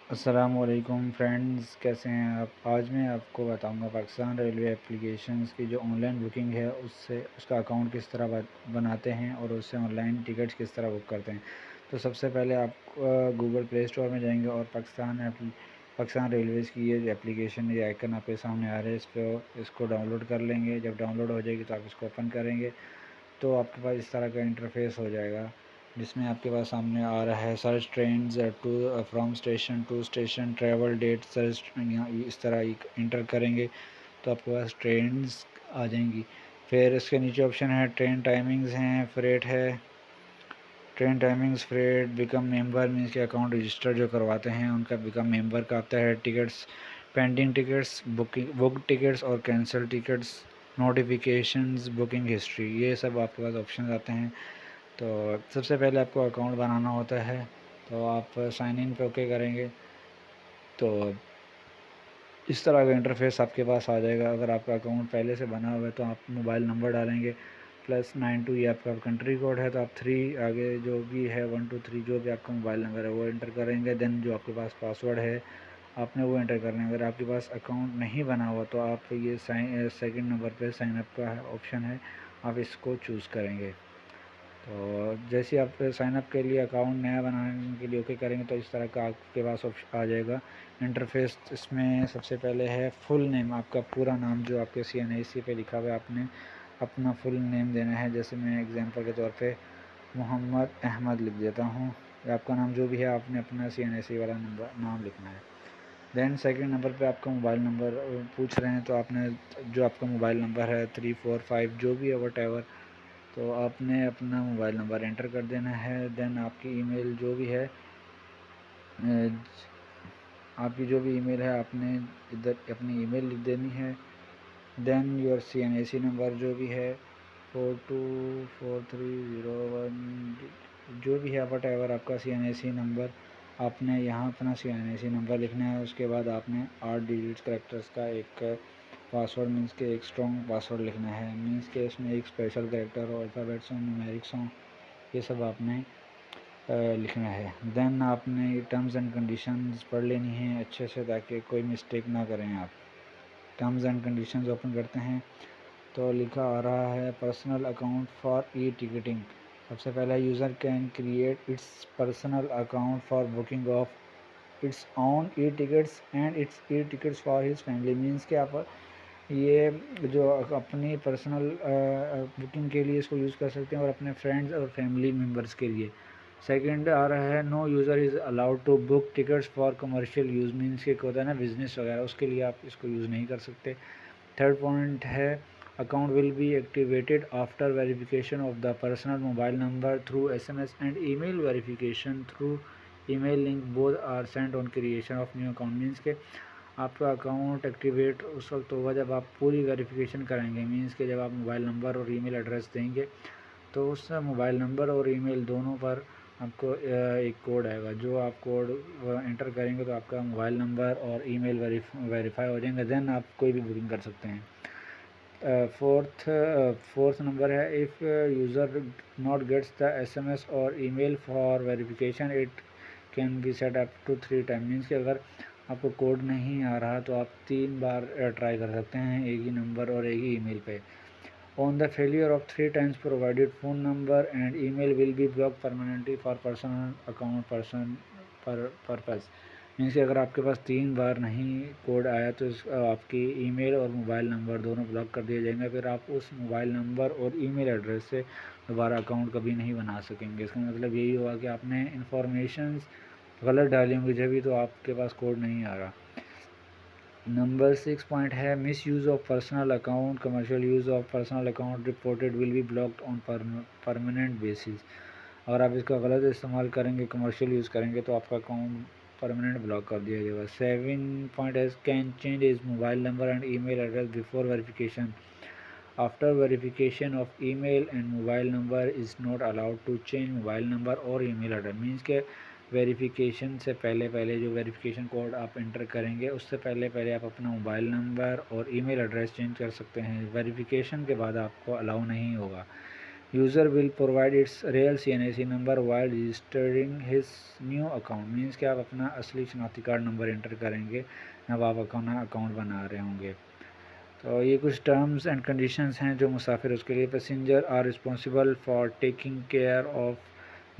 अस्सलामुअलैकुम फ्रेंड्स, कैसे हैं आप। आज मैं आपको बताऊंगा पाकिस्तान रेलवे एप्लीकेशंस की जो ऑनलाइन बुकिंग है उससे उसका अकाउंट किस तरह बनाते हैं और उससे ऑनलाइन टिकट्स किस तरह बुक करते हैं। तो सबसे पहले आप गूगल प्ले स्टोर में जाएंगे और पाकिस्तान रेलवेज़ की ये एप्लीकेशन, ये आइकन आपके सामने आ रहे हैं, इसको डाउनलोड कर लेंगे। जब डाउनलोड हो जाएगी तो आप इसको ओपन करेंगे तो आपके पास इस तरह का इंटरफेस हो जाएगा, जिसमें आपके पास सामने आ रहा है search trains to from station to station, travel date search. यहाँ इस तरह इंटर करेंगे तो आपके पास ट्रेन्स आ जाएंगी। फिर इसके नीचे ऑप्शन है ट्रेन टाइमिंग्स हैं, फ्रेट है। Train timings, freight, become member means के अकाउंट रजिस्टर जो करवाते हैं उनका बिकम मेंबर का आता है। Tickets, pending tickets, book tickets और cancel tickets, notifications, booking history, ये सब आपके पास ऑप्शन आते हैं। तो सबसे पहले आपको अकाउंट बनाना होता है, तो आप साइन इन पे ओके करेंगे तो इस तरह का इंटरफेस आपके पास आ जाएगा। अगर आपका अकाउंट पहले से बना हुआ है तो आप मोबाइल नंबर डालेंगे +92, ये आपका कंट्री कोड है, तो आप 3 आगे जो भी है 1 2 3 जो भी आपका मोबाइल नंबर है वो एंटर करेंगे। देन जो आपके पास पासवर्ड है आपने वो एंटर करना है। अगर आपके पास अकाउंट नहीं बना हुआ तो आप ये सेकंड नंबर पे साइन अप का ऑप्शन है, आप इसको चूज़ करेंगे। तो जैसे आप साइन अप के लिए अकाउंट नया बनाने के लिए ओके करेंगे तो इस तरह का आपके पास ऑप्शन आ जाएगा इंटरफेस। इसमें सबसे पहले है फुल नेम, आपका पूरा नाम जो आपके CNAC पे लिखा हुआ है, आपने अपना फुल नेम देना है। जैसे मैं एग्जांपल के तौर पे मोहम्मद अहमद लिख देता हूँ, आपका नाम जो भी है आपने अपना CNAC वाला नाम लिखना है। देन सेकंड नंबर पे आपका मोबाइल नंबर पूछ रहे हैं, तो आपने जो आपका मोबाइल नंबर है 345 जो भी है वट, तो आपने अपना मोबाइल नंबर एंटर कर देना है। देन आपकी ईमेल जो भी है, आपकी जो भी ईमेल है आपने इधर अपनी ईमेल लिख देनी है। देन योर CNAC नंबर जो भी है 424301 जो भी है वट एवर आपका CNAC नंबर, आपने यहाँ अपना CNAC नंबर लिखना है। उसके बाद आपने 8 डिजिट करेक्टर्स का एक पासवर्ड मीन्स के एक स्ट्रॉन्ग पासवर्ड लिखना है, मीन्स के इसमें एक स्पेशल करेक्टर हो, अल्फ़ाबेट्स हों, न्यूमेरिक्स हों, ये सब आपने लिखना है। देन आपने टर्म्स एंड कंडीशंस पढ़ लेनी है अच्छे से ताकि कोई मिस्टेक ना करें आप। टर्म्स एंड कंडीशंस ओपन करते हैं तो लिखा आ रहा है personal account for e ticketing. सबसे पहले user can create it's personal account for booking of its own E tickets and it's E tickets for his family, means के आप ये जो अपनी पर्सनल बुकिंग के लिए इसको यूज़ कर सकते हैं और अपने फ्रेंड्स और फैमिली मेम्बर्स के लिए। सेकंड आ रहा है no user is allowed to book tickets for commercial use, means के होता है ना बिज़नेस वगैरह, उसके लिए आप इसको यूज़ नहीं कर सकते। थर्ड पॉइंट है account will be activated after verification of the personal mobile number through SMS and email verification through email link both are sent on creation of new account, means के आपका account activate उस वक्त होगा जब आप पूरी verification कराएंगे। Means के जब आप मोबाइल नंबर और ईमेल एड्रेस देंगे तो उस मोबाइल नंबर और ईमेल दोनों पर आपको एक कोड आएगा, जो आप कोड एंटर करेंगे तो आपका मोबाइल नंबर और ईमेल वेरीफाई हो जाएंगे। देन आप कोई भी बुकिंग कर सकते हैं। फोर्थ नंबर है if user not gets the SMS और email for verification it can be set up to 3 time, means कि अगर आपको कोड नहीं आ रहा तो आप 3 बार ट्राई कर सकते हैं एक ही नंबर और एक ही ईमेल पे। On the failure of 3 times provided phone number and email will be block permanently for personal account purpose, means कि अगर आपके पास 3 बार नहीं कोड आया तो आपकी ईमेल और मोबाइल नंबर दोनों ब्लॉक कर दिए जाएंगे। फिर आप उस मोबाइल नंबर और ईमेल एड्रेस से दोबारा अकाउंट कभी नहीं बना सकेंगे। इसका मतलब यही हुआ कि आपने इन्फॉर्मेशन गलत डाली होंगी जब भी तो आपके पास कोड नहीं आ रहा। नंबर 6 पॉइंट है miss use of personal account, commercial use of personal account reported will be blocked on permanent basis. अगर आप इसका गलत इस्तेमाल करेंगे, कमर्शियल यूज़ करेंगे तो आपका अकाउंट परमानेंट ब्लॉक कर दिया जाएगा। 7 पॉइंट है can change is mobile number and email address before verification, after verification of email and mobile number is not allowed to change mobile number और ईमेल एड्रेस, मीन्स के verification से पहले पहले जो वेरिफिकेशन कोड आप enter करेंगे उससे पहले पहले आप अपना मोबाइल नंबर और ईमेल एड्रेस चेंज कर सकते हैं। वेरिफिकेशन के बाद आपको अलाउ नहीं होगा। User will provide it's real CNAC number while registering his new account. Means कि आप अपना असली शनाख्ती कार्ड नंबर एंटर करेंगे जब आप अपना अकाउंट बना रहे होंगे। तो ये कुछ टर्म्स एंड कंडीशंस हैं जो मुसाफिर उसके लिए। Passenger are responsible for taking care of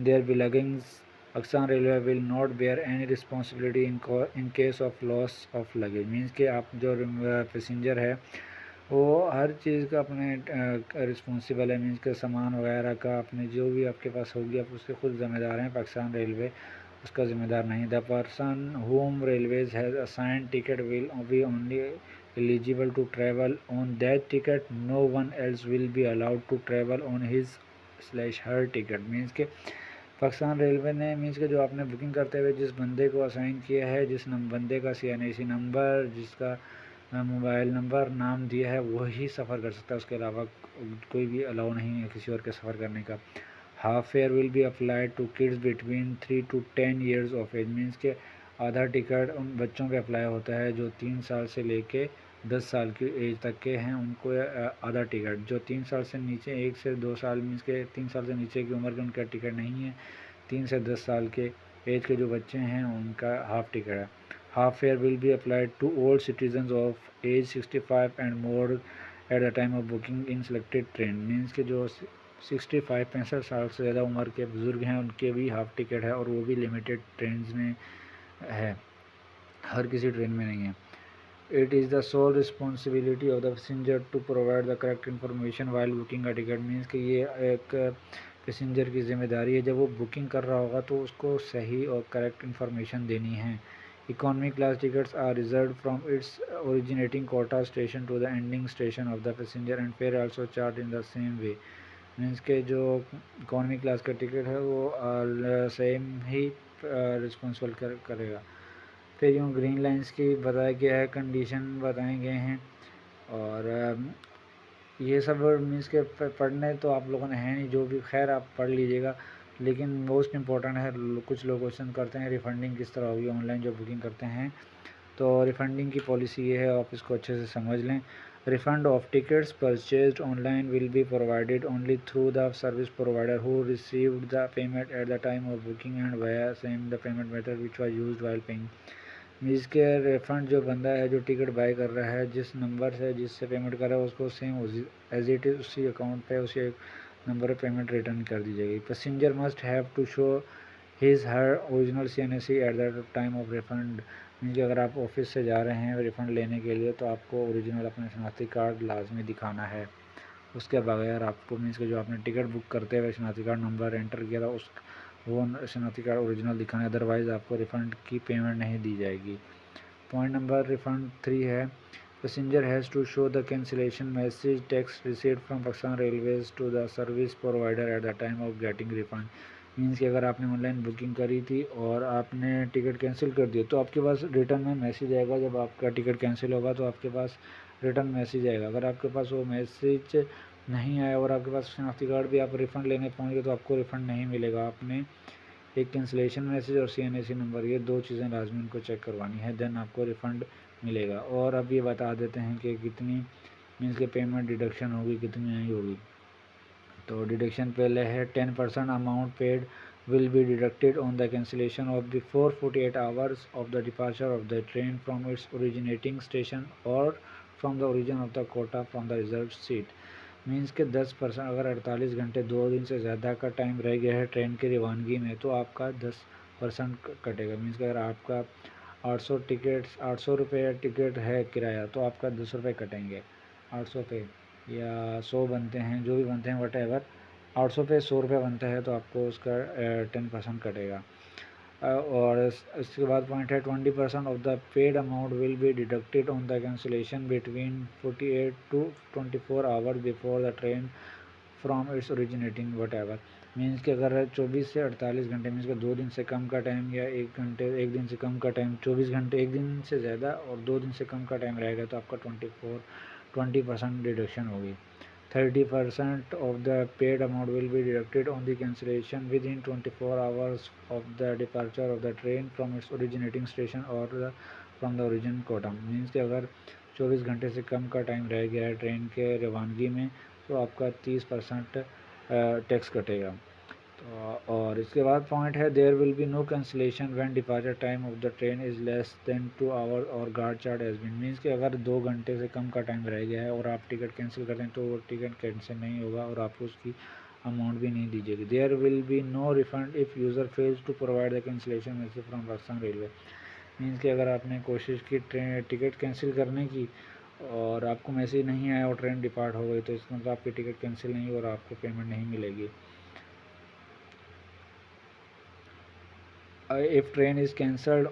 their belongings. Pakistan railway will not bear any responsibility in case of loss of luggage. Means कि आप जो पैसेंजर है वो हर चीज़ का अपने रिस्पॉन्सिबल है। मीन्स के सामान वगैरह का अपने जो भी आपके पास होगी आप उसके खुद ज़िम्मेदार हैं। पाकिस्तान रेलवे उसका ज़िम्मेदार नहीं। The person whom railways has assigned ticket will be only eligible to travel on that ticket. No one else will be allowed to travel on his/her ticket। Means के पाकिस्तान रेलवे ने मीन्स के जो आपने booking करते हुए जिस बंदे को असाइन किया है, जिस बंदे का CNAC नंबर, जिसका मोबाइल नंबर नाम दिया है, वही सफ़र कर सकता है। उसके अलावा कोई भी अलाउ नहीं है किसी और के सफ़र करने का। Half fare will be applied to kids between 3 to 10 years of age. Means के आधा टिकट उन बच्चों पे अप्लाई होता है जो 3 साल से लेके 10 साल की एज तक के हैं, उनको आधा टिकट। जो 3 साल से नीचे 1 से 2 साल मीन्स के 3 साल से नीचे की उम्र के उनका टिकट नहीं है। 3 से 10 साल के एज के जो बच्चे हैं उनका हाफ टिकट है। Half fare will be applied to old citizens of age 65 and more at the time of booking in selected train. Means के जो 65 साल से ज़्यादा उम्र के बुज़ुर्ग हैं उनके भी हाफ टिकट है, और वो भी लिमिटेड ट्रेन में है, हर किसी ट्रेन में नहीं है। It is the sole responsibility of the passenger to provide the correct information while booking a ticket. Means कि ये एक पैसेंजर की जिम्मेदारी है, जब वो बुकिंग कर रहा होगा तो उसको सही और करेक्ट इन्फॉर्मेशन देनी है। Economy class tickets are reserve from its originating quota station to the ending station of the passenger and fare also charge in the same way. Means के जो इकोनॉमी क्लास का टिकट है वो same ही responsible करेगा। फिर यूँ green lines की बताया गया है, कंडीशन बताए गए हैं, और ये सब मीन्स के पढ़ने तो आप लोगों ने है नहीं, जो भी खैर आप पढ़ लीजिएगा। लेकिन मोस्ट इम्पोर्टेंट है, कुछ लोग क्वेश्चन करते हैं रिफ़ंडिंग किस तरह होगी ऑनलाइन जो बुकिंग करते हैं। तो रिफ़ंडिंग की पॉलिसी ये है, आप इसको अच्छे से समझ लें। Refund of tickets purchased online will be provided only through the service provider who received the payment eight the time of booking and via same the payment method which was used while paying. Means के refund जो बंदा है जो ticket bye कर रहा है, जिस number से जिससे पेमेंट कर रहा है उसको सेम एज इट इज़ उसी अकाउंट पे उसी नंबर पे पेमेंट रिटर्न कर दी जाएगी। Passenger must have to show his her original CNAC at the time of refund. Means कि अगर आप ऑफिस से जा रहे हैं रिफ़ंड लेने के लिए तो आपको ओरिजिनल अपना शनाख्ती कार्ड लाजमी दिखाना है। उसके बगैर आपको मीन्स कि जो आपने टिकट बुक करते हुए शनाख्ती कार्ड नंबर एंटर किया था उस वो शनाख्ती कार्ड ओरिजिनल दिखाना है, अदरवाइज़ आपको रिफ़ंड की पेमेंट नहीं दी जाएगी। पॉइंट नंबर रिफ़ंड 3 है, passenger has to show the cancellation message text received from Pakistan railways to the service provider at the time of getting refund. Means कि अगर आपने ऑनलाइन बुकिंग करी थी और आपने टिकट कैंसिल कर दिया तो आपके पास रिटर्न में मैसेज आएगा। जब आपका टिकट कैंसिल होगा तो आपके पास रिटर्न मैसेज आएगा। अगर आपके पास वो मैसेज नहीं आया और आपके पास शनाख्ती कार्ड भी आप रिफ़ंड लेने पहुँच गए तो आपको रिफ़ंड नहीं मिलेगा। आपने एक कैंसिलेशन मैसेज और CNAC नंबर, ये 2 चीज़ें लाजमी उनको चेक करवानी है, देन आपको रिफ़ंड मिलेगा। और अब ये बता देते हैं कि कितनी मीन्स के पेमेंट डिडक्शन होगी, कितनी नहीं होगी। तो डिडक्शन पहले है 10% amount paid will be deducted on the cancellation of before 48 hours of the departure of the train from its originating station or from the origin of the quota from the reserved seat। Means के 10% अगर 48 घंटे 2 दिन से ज़्यादा का time रह गया है ट्रेन की रवानगी में तो आपका 10% कटेगा। मीन्स कि अगर आपका 800 रुपये टिकट है किराया तो आपका 10 रुपये कटेंगे। 800 पे या 100 बनते हैं, जो भी बनते हैं वट एवर, 800 पे 100 रुपये बनता है तो आपको उसका 10% कटेगा। और इसके बाद पॉइंट है 20% of the paid amount will be deducted on the cancellation between 48 to 24 hours before the train from its originating what ever. Means कि अगर 24 से 48 घंटे मीन्स कि 2 दिन से कम का टाइम या 1 दिन से कम का टाइम, 24 घंटे 1 दिन से ज़्यादा और 2 दिन से कम का टाइम रहेगा तो आपका 20% डिडक्शन होगी। 30% of the paid amount will be deducted on the cancellation within 24 hours of the departure of the train from its originating station or from the origin quota। Means कि अगर 24 घंटे से कम का टाइम रह गया है ट्रेन के रवानगी में तो आपका 30% टैक्स कटेगा। तो और इसके बाद पॉइंट है there will be no cancellation when departure time of the train is less than 2 hour और guard charge has been, means कि अगर 2 घंटे से कम का टाइम रह गया है और आप टिकट कैंसिल करते हैं तो वो टिकट कैंसिल नहीं होगा और आपको उसकी अमाउंट भी नहीं दी जाएगी। There will be no refund if user fails to provide the cancellation message from Pakistan railway, means कि अगर आपने कोशिश की ट्रेन टिकट कैंसिल करने की और आपको मैसेज नहीं आया और ट्रेन डिपार्ट हो गई तो इसका मतलब आपकी टिकट कैंसिल नहीं हुई और आपको पेमेंट नहीं मिलेगी। If train is cancelled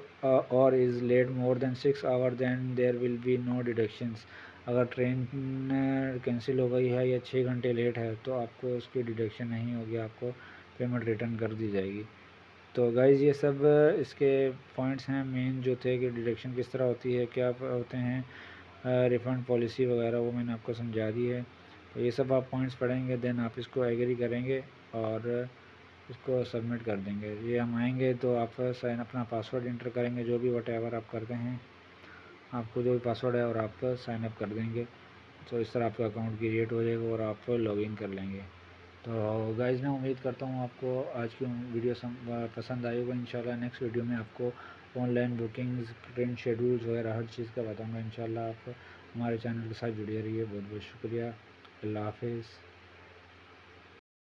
or is late more than 6 hours then there will be no deductions, अगर ट्रेन कैंसिल हो गई है या 6 घंटे लेट है तो आपको उसकी डिडक्शन नहीं होगी, आपको पेमेंट रिटर्न कर दी जाएगी। तो गाइज़ ये सब इसके पॉइंट्स हैं मेन जो थे कि डिडक्शन किस तरह होती है, क्या होते हैं रिफ़ंड पॉलिसी वगैरह, वो मैंने आपको समझा दी है। तो ये सब आप पॉइंट्स पढ़ेंगे देन आप इसको एग्री करेंगे और इसको सबमिट कर देंगे। ये हम आएंगे तो आप साइन अपना पासवर्ड इंटर करेंगे, जो भी वटेवर आप करते हैं आपको जो भी पासवर्ड है और आप साइन अप कर देंगे। तो इस तरह आपका अकाउंट क्रिएट हो जाएगा और आप लॉगिन कर लेंगे। तो गाइज़ मैं उम्मीद करता हूँ आपको आज की वीडियो पसंद आई होगा। इंशाल्लाह नेक्स्ट वीडियो में आपको ऑनलाइन बुकिंग्स, ट्रेन शेड्यूल्स वगैरह हर चीज़ का बताऊँगा। इंशाल्लाह आप हमारे चैनल के साथ जुड़े रहिए। बहुत बहुत शुक्रिया। अल्लाह हाफिज़।